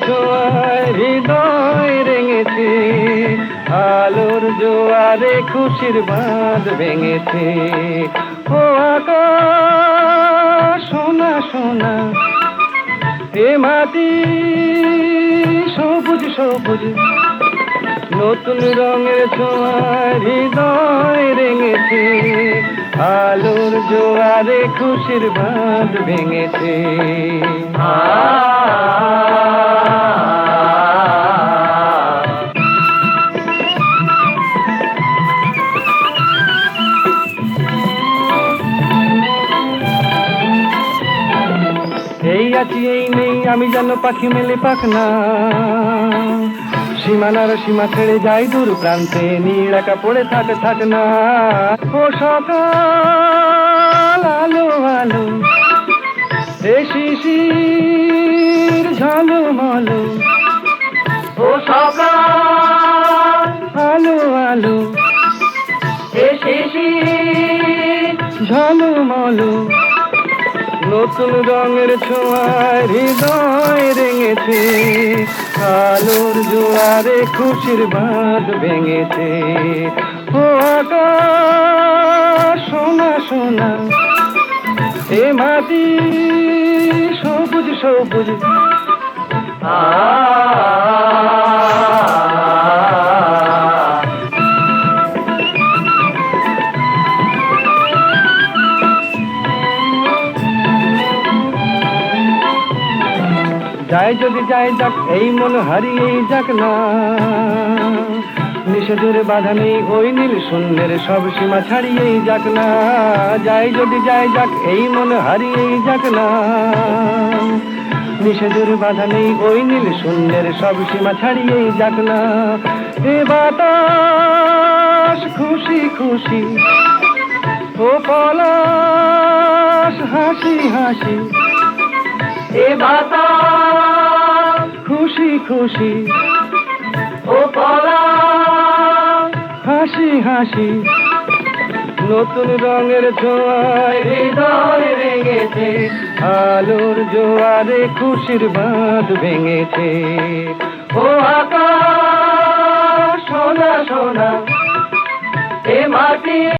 ছোঁয়ায় হৃদয় রেঙেছে, আলোর জোয়ারে খুশির বাঁধ ভেঙেছে। ও আকাশ সোনা সোনা, এ মাটি সবুজ সবুজ, নতুন রঙের ছোঁয়ায় হৃদয় রেঙেছে, আলোর জোয়ারে খুশির বাঁধ ভেঙেছে। এই আছি এই নেই আমি যেন পাখি মেলে পাখনা, সীমানার সীমা ছেড়ে যাই দূর প্রান্তে, নীল একা পড়ে থাক না। ও সকাল আলো আলো, এ শিশির ঝলমলো, ও সকাল আলো আলো, এ শিশির ঝলমলো, নতুন রঙের ছোঁয়ায় হৃদয় রেঙেছে, আলোর জোয়ারে খুশির বাঁধ ভেঙেছে। ও আকাশ সোনা সোনা, এ মাটি সবুজ সবুজ, যাই যদি যাই যাক এই মন হারিয়েই যাক না, নিষেধের বাধা নেই ওই নীল শূন্যের সব সীমা ছাড়িয়েই যাক না। যাই যদি যাই যাক এই মন হারিয়েই যাক না, নিষেধের বাধা নেই ওই নীল শূন্যের সব সীমা ছাড়িয়েই যাক না। এ বাতাস খুশি খুশি, ও পলাশ হাসি হাসি, এ বাতাস খুশি খুশি, ও পলাশ হাসি হাসি, নতুন রঙের ছোঁয়ায় হৃদয় রেঙেছে, আলোর জোয়ারে খুশির বাঁধ ভেঙেছে। ও আকাশ সোনা সোনা, এ মাটি